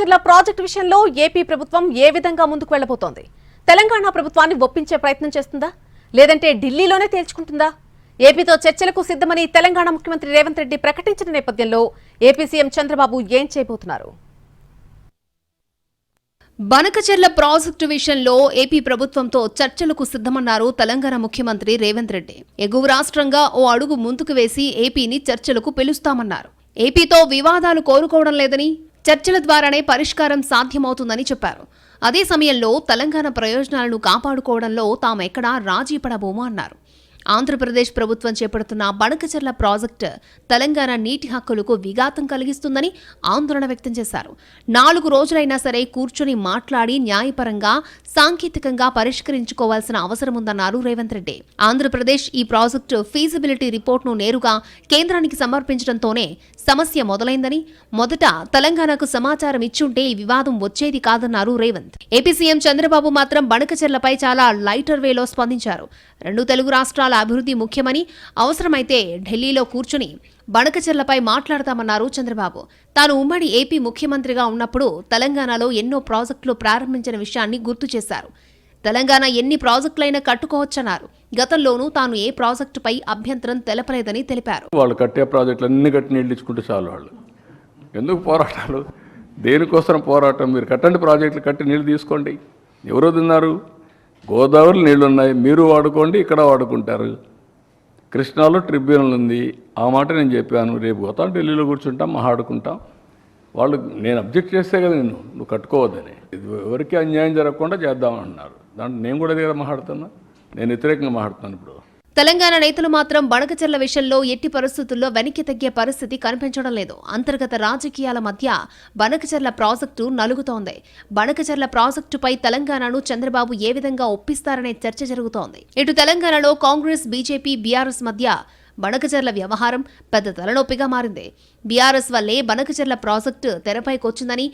Banakacherla project విషయంలో AP ప్రభుత్వం ఏ విధంగా ముందుకు వెళ్లబోతోంది? తెలంగాణ ప్రభుత్వాన్ని ఒప్పించే ప్రయత్నం చేస్తుందా, లేదంటే ఢిల్లీలోనే తేల్చుకుంటుందా? ఏపీతో చర్చలకు సిద్ధమని తెలంగాణ ముఖ్యమంత్రి రేవంత్ రెడ్డి ప్రకటించిన నేపథ్యంలో ఏపీ సీఎం చంద్రబాబు ఏం చేయబోతున్నారు? బనకచెర్ల ప్రాజెక్టు విషయంలో ఏపీ ప్రభుత్వంతో చర్చలకు సిద్ధమన్నారు తెలంగాణ ముఖ్యమంత్రి రేవంత్ రెడ్డి. ఎగువ రాష్ట్రంగా ఓ అడుగు ముందుకు వేసి ఏపీని చర్చలకు పిలుస్తామన్నారు. ఏపీతో వివాదాలు కోరుకోవడం లేదని, చర్చల ద్వారానే పరిష్కారం సాధ్యమవుతుందని చెప్పారు. అదే సమయంలో తెలంగాణ ప్రయోజనాలను కాపాడుకోవడంలో తామెక్కడా రాజీ పడబోము అన్నారు. ఆంధ్రప్రదేశ్ ప్రభుత్వం చేపడుతున్న బనకచెర్ల ప్రాజెక్టు తెలంగాణ నీటి హక్కులకు విఘాతం కలిగిస్తుందని ఆందోళన వ్యక్తం చేశారు. 4 రోజులైనా సరే కూర్చొని మాట్లాడి న్యాయపరంగా, సాంకేతికంగా పరిష్కరించుకోవాల్సిన అవసరం ఉందన్నారు రేవంత్ రెడ్డి. ఆంధ్రప్రదేశ్ ఈ ప్రాజెక్టు ఫీజిబిలిటీ రిపోర్టును నేరుగా కేంద్రానికి సమర్పించడంతోనే సమస్య మొదలైందని, మొదట తెలంగాణకు సమాచారం ఇచ్చుంటే ఈ వివాదం వచ్చేది కాదన్నారు రేవంత్. ఏపీ సీఎం చంద్రబాబు మాత్రం బనకచెర్లపై చాలా లైటర్ వేలో స్పందించారు. 2 తెలుగు రాష్ట్రాల అభివృద్ధి ముఖ్యమని, అవసరమైతే ఢిల్లీలో కూర్చుని బనకచెర్లపై మాట్లాడతామన్నారు చంద్రబాబు. తాను ఉమ్మడి ఏపీ ముఖ్యమంత్రిగా ఉన్నప్పుడు తెలంగాణలో ఎన్నో ప్రాజెక్టులు ప్రారంభించిన విషయాన్ని గుర్తు చేశారు. తెలంగాణ ఎన్ని ప్రాజెక్టులైనా కట్టుకోవచ్చన్నారు. గతంలోనూ తాను ఏ ప్రాజెక్టుపై అభ్యంతరం తెలపలేదని తెలిపారు. వాళ్ళు కట్టే ప్రాజెక్టులు అన్ని కట్టి నీళ్ళు ఇచ్చుకుంటే చాలు. వాళ్ళు ఎందుకు పోరాటాలు? దేనికోసం పోరాటం? మీరు కట్టండి, ప్రాజెక్టులు కట్టి నీళ్ళు తీసుకోండి. ఎవరు తిన్నారు? గోదావరి నీళ్ళు ఉన్నాయి, మీరు వాడుకోండి, ఇక్కడ వాడుకుంటారు. కృష్ణాలో ట్రిబ్యునల్ ఉంది, ఆ మాట నేను చెప్పాను. రేపు పోతాం, ఢిల్లీలో కూర్చుంటాం, మాట్లాడుకుంటాం. వాళ్ళు నేను అబ్జెక్ట్ చేస్తే కదా నువ్వు కట్టుకోవద్దని. ఎవరికి అన్యాయం జరగకుండా చేద్దామన్నారు. దాంట్లో నేను కూడా దగ్గర మాట్లాడుతున్నా, నేను వ్యతిరేకంగా మాట్లాడుతున్నాను. ఇప్పుడు తెలంగాణ నేతలు మాత్రం బనకచెర్ల విషయంలో ఎట్టి పరిస్థితుల్లో వెనక్కి తగ్గే పరిస్థితి కనిపించడం లేదు. అంతర్గత రాజకీయాల మధ్య బనకచెర్ల ప్రాజెక్టు నలుగుతోంది. బనకచెర్ల ప్రాజెక్టుపై తెలంగాణను చంద్రబాబు ఏ విధంగా ఒప్పిస్తారనే చర్చ జరుగుతోంది. ఇటు తెలంగాణలో కాంగ్రెస్, బీజేపీ, బీఆర్ఎస్ మధ్య బనకచెర్ల వ్యవహారం పెద్ద తలనొప్పిగా మారింది. బీఆర్ఎస్ వల్లే బనకచెర్ల ప్రాజెక్టు తెరపైకొచ్చిందని